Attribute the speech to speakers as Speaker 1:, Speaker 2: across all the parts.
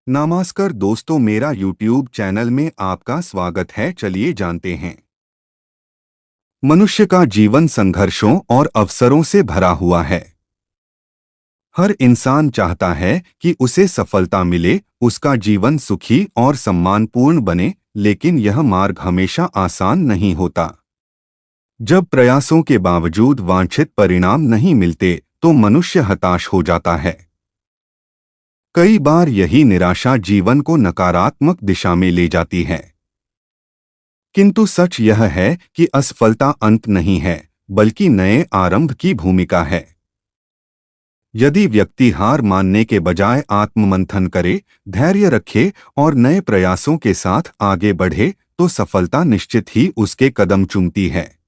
Speaker 1: नमस्कार दोस्तों, मेरा YouTube चैनल में आपका स्वागत है। चलिए जानते हैं। मनुष्य का जीवन संघर्षों और अवसरों से भरा हुआ है। हर इंसान चाहता है कि उसे सफलता मिले, उसका जीवन सुखी और सम्मानपूर्ण बने, लेकिन यह मार्ग हमेशा आसान नहीं होता। जब प्रयासों के बावजूद वांछित परिणाम नहीं मिलते, तो मनुष्य हताश हो जाता है। कई बार यही निराशा जीवन को नकारात्मक दिशा में ले जाती है। किंतु सच यह है कि असफलता अंत नहीं है, बल्कि नए आरंभ की भूमिका है। यदि व्यक्ति हार मानने के बजाय आत्ममंथन करे, धैर्य रखे और नए प्रयासों के साथ आगे बढ़े, तो सफलता निश्चित ही उसके कदम चूमती है।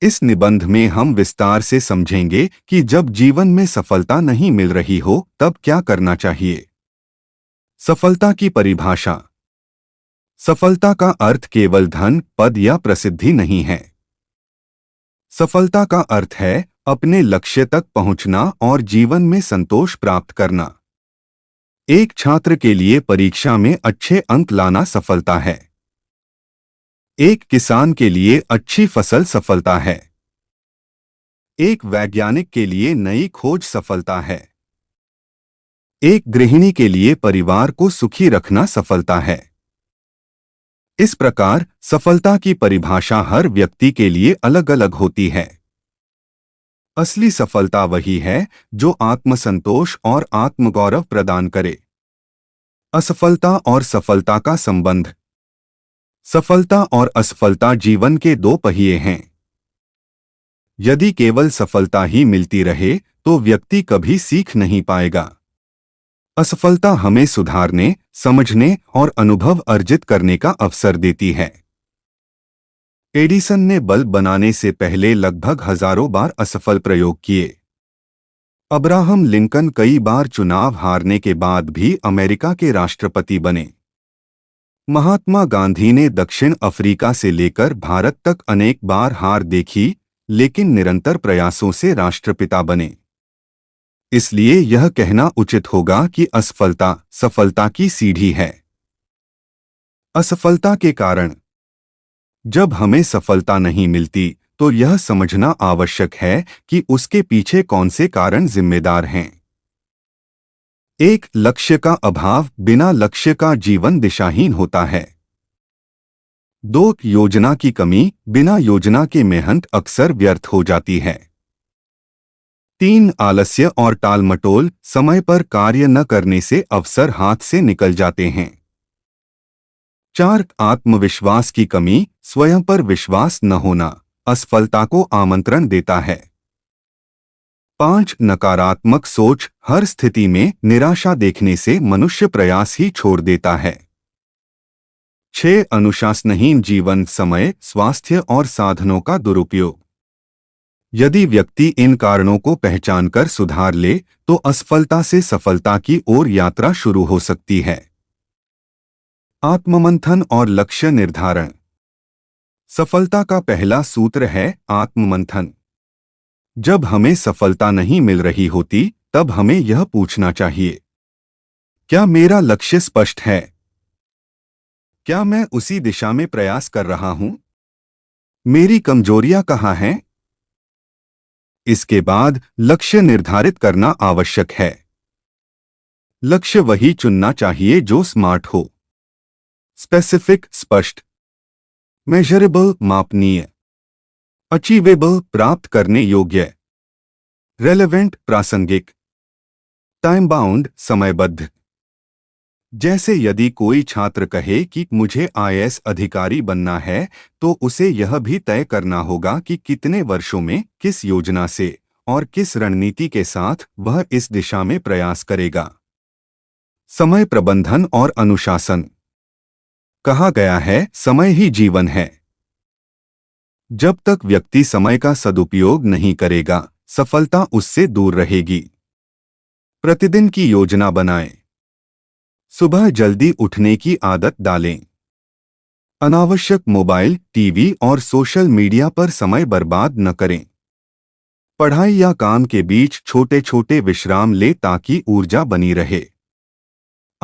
Speaker 1: इस निबंध में हम विस्तार से समझेंगे कि जब जीवन में सफलता नहीं मिल रही हो, तब क्या करना चाहिए। सफलता की परिभाषा। सफलता का अर्थ केवल धन, पद या प्रसिद्धि नहीं है। सफलता का अर्थ है अपने लक्ष्य तक पहुंचना और जीवन में संतोष प्राप्त करना। एक छात्र के लिए परीक्षा में अच्छे अंक लाना सफलता है। एक किसान के लिए अच्छी फसल सफलता है। एक वैज्ञानिक के लिए नई खोज सफलता है। एक गृहिणी के लिए परिवार को सुखी रखना सफलता है। इस प्रकार सफलता की परिभाषा हर व्यक्ति के लिए अलग अलग होती है। असली सफलता वही है जो आत्मसंतोष और आत्मगौरव प्रदान करे। असफलता और सफलता का संबंध। सफलता और असफलता जीवन के दो पहिए हैं। यदि केवल सफलता ही मिलती रहे, तो व्यक्ति कभी सीख नहीं पाएगा। असफलता हमें सुधारने, समझने और अनुभव अर्जित करने का अवसर देती है। एडिसन ने बल्ब बनाने से पहले लगभग हजारों बार असफल प्रयोग किए। अब्राहम लिंकन कई बार चुनाव हारने के बाद भी अमेरिका के राष्ट्रपति बने। महात्मा गांधी ने दक्षिण अफ्रीका से लेकर भारत तक अनेक बार हार देखी, लेकिन निरंतर प्रयासों से राष्ट्रपिता बने। इसलिए यह कहना उचित होगा कि असफलता सफलता की सीढ़ी है। असफलता के कारण। जब हमें सफलता नहीं मिलती, तो यह समझना आवश्यक है कि उसके पीछे कौन से कारण जिम्मेदार हैं। एक, लक्ष्य का अभाव। बिना लक्ष्य का जीवन दिशाहीन होता है। दो, योजना की कमी। बिना योजना के मेहनत अक्सर व्यर्थ हो जाती है। तीन, आलस्य और टालमटोल। समय पर कार्य न करने से अवसर हाथ से निकल जाते हैं। चार, आत्मविश्वास की कमी। स्वयं पर विश्वास न होना असफलता को आमंत्रण देता है। पांच, नकारात्मक सोच। हर स्थिति में निराशा देखने से मनुष्य प्रयास ही छोड़ देता है। छह, अनुशासनहीन जीवन। समय, स्वास्थ्य और साधनों का दुरुपयोग। यदि व्यक्ति इन कारणों को पहचानकर सुधार ले, तो असफलता से सफलता की ओर यात्रा शुरू हो सकती है। आत्ममंथन और लक्ष्य निर्धारण। सफलता का पहला सूत्र है आत्ममंथन। जब हमें सफलता नहीं मिल रही होती, तब हमें यह पूछना चाहिए, क्या मेरा लक्ष्य स्पष्ट है? क्या मैं उसी दिशा में प्रयास कर रहा हूं? मेरी कमजोरियां कहाँ हैं? इसके बाद लक्ष्य निर्धारित करना आवश्यक है। लक्ष्य वही चुनना चाहिए जो स्मार्ट हो। स्पेसिफिक, स्पष्ट। मेजरेबल, मापनीय। अचीवेबल, प्राप्त करने योग्य। रेलेवेंट, प्रासंगिक। टाइम बाउंड, समयबद्ध। जैसे यदि कोई छात्र कहे कि मुझे आईएएस अधिकारी बनना है, तो उसे यह भी तय करना होगा कि कितने वर्षों में, किस योजना से और किस रणनीति के साथ वह इस दिशा में प्रयास करेगा। समय प्रबंधन और अनुशासन। कहा गया है, समय ही जीवन है। जब तक व्यक्ति समय का सदुपयोग नहीं करेगा, सफलता उससे दूर रहेगी। प्रतिदिन की योजना बनाएं। सुबह जल्दी उठने की आदत डालें। अनावश्यक मोबाइल, टीवी और सोशल मीडिया पर समय बर्बाद न करें। पढ़ाई या काम के बीच छोटे छोटे विश्राम लें ताकि ऊर्जा बनी रहे।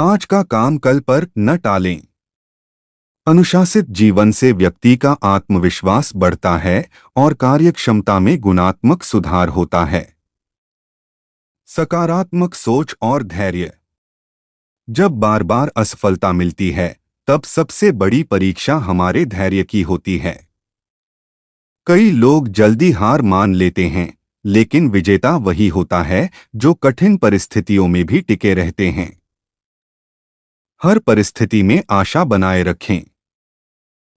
Speaker 1: आज का काम कल पर न टालें। अनुशासित जीवन से व्यक्ति का आत्मविश्वास बढ़ता है और कार्यक्षमता में गुणात्मक सुधार होता है। सकारात्मक सोच और धैर्य। जब बार बार असफलता मिलती है, तब सबसे बड़ी परीक्षा हमारे धैर्य की होती है। कई लोग जल्दी हार मान लेते हैं, लेकिन विजेता वही होता है जो कठिन परिस्थितियों में भी टिके रहते हैं। हर परिस्थिति में आशा बनाए रखें।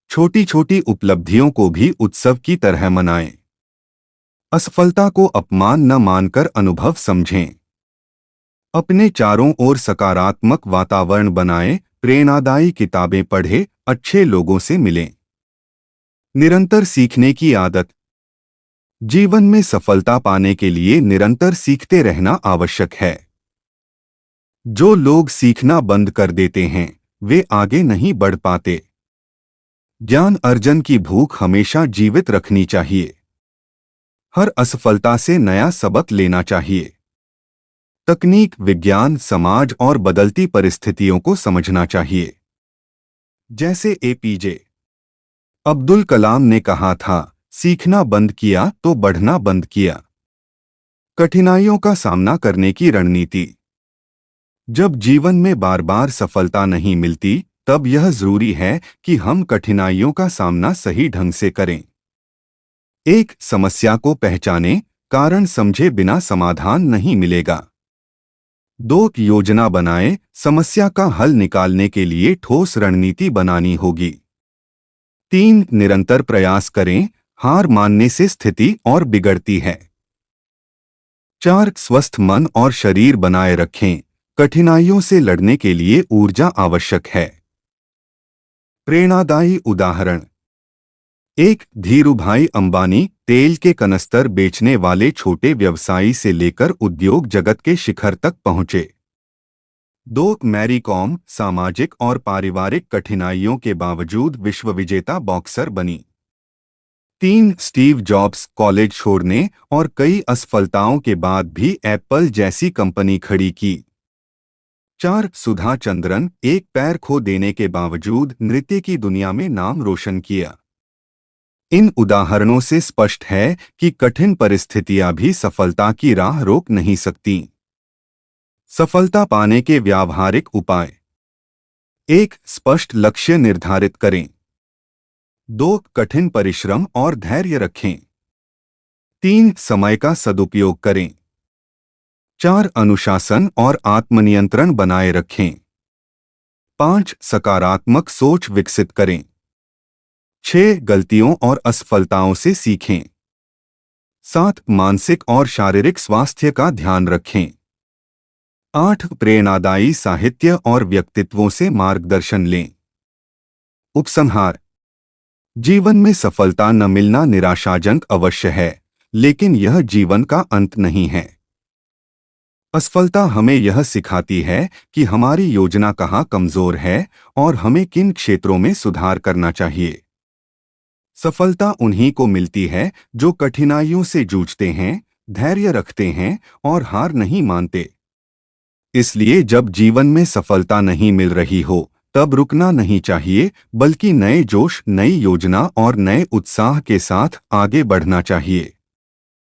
Speaker 1: छोटी छोटी उपलब्धियों को भी उत्सव की तरह मनाएं। असफलता को अपमान न मानकर अनुभव समझें। अपने चारों ओर सकारात्मक वातावरण बनाएं, प्रेरणादायी किताबें पढ़ें, अच्छे लोगों से मिलें। निरंतर सीखने की आदत। जीवन में सफलता पाने के लिए निरंतर सीखते रहना आवश्यक है। जो लोग सीखना बंद कर देते हैं, वे आगे नहीं बढ़ पाते। ज्ञान अर्जन की भूख हमेशा जीवित रखनी चाहिए। हर असफलता से नया सबक लेना चाहिए। तकनीक, विज्ञान, समाज और बदलती परिस्थितियों को समझना चाहिए। जैसे एपीजे अब्दुल कलाम ने कहा था, सीखना बंद किया तो बढ़ना बंद किया। कठिनाइयों का सामना करने की रणनीति। जब जीवन में बार बार सफलता नहीं मिलती, तब यह जरूरी है कि हम कठिनाइयों का सामना सही ढंग से करें। एक, समस्या को पहचानें, कारण समझे बिना समाधान नहीं मिलेगा। 2, योजना बनाएं, समस्या का हल निकालने के लिए ठोस रणनीति बनानी होगी। 3, निरंतर प्रयास करें, हार मानने से स्थिति और बिगड़ती है। 4, स्वस्थ मन और शरीर बनाए रखें, कठिनाइयों से लड़ने के लिए ऊर्जा आवश्यक है। प्रेरणादायी उदाहरण। 1, धीरूभाई अंबानी तेल के कनस्तर बेचने वाले छोटे व्यवसायी से लेकर उद्योग जगत के शिखर तक पहुंचे। 2, मैरी कॉम सामाजिक और पारिवारिक कठिनाइयों के बावजूद विश्व विजेता बॉक्सर बनी। 3, स्टीव जॉब्स कॉलेज छोड़ने और कई असफलताओं के बाद भी एप्पल जैसी कंपनी खड़ी की। 4, सुधा चंद्रन एक पैर खो देने के बावजूद नृत्य की दुनिया में नाम रोशन किया। इन उदाहरणों से स्पष्ट है कि कठिन परिस्थितियां भी सफलता की राह रोक नहीं सकती। सफलता पाने के व्यावहारिक उपाय। 1, स्पष्ट लक्ष्य निर्धारित करें। 2, कठिन परिश्रम और धैर्य रखें। 3, समय का सदुपयोग करें। 4, अनुशासन और आत्मनियंत्रण बनाए रखें। 5, सकारात्मक सोच विकसित करें। 6, गलतियों और असफलताओं से सीखें। 7, मानसिक और शारीरिक स्वास्थ्य का ध्यान रखें। 8, प्रेरणादायी साहित्य और व्यक्तित्वों से मार्गदर्शन लें। उपसंहार। जीवन में सफलता न मिलना निराशाजनक अवश्य है, लेकिन यह जीवन का अंत नहीं है। असफलता हमें यह सिखाती है कि हमारी योजना कहाँ कमजोर है और हमें किन क्षेत्रों में सुधार करना चाहिए। सफलता उन्हीं को मिलती है जो कठिनाइयों से जूझते हैं, धैर्य रखते हैं और हार नहीं मानते। इसलिए जब जीवन में सफलता नहीं मिल रही हो, तब रुकना नहीं चाहिए, बल्कि नए जोश, नई योजना और नए उत्साह के साथ आगे बढ़ना चाहिए।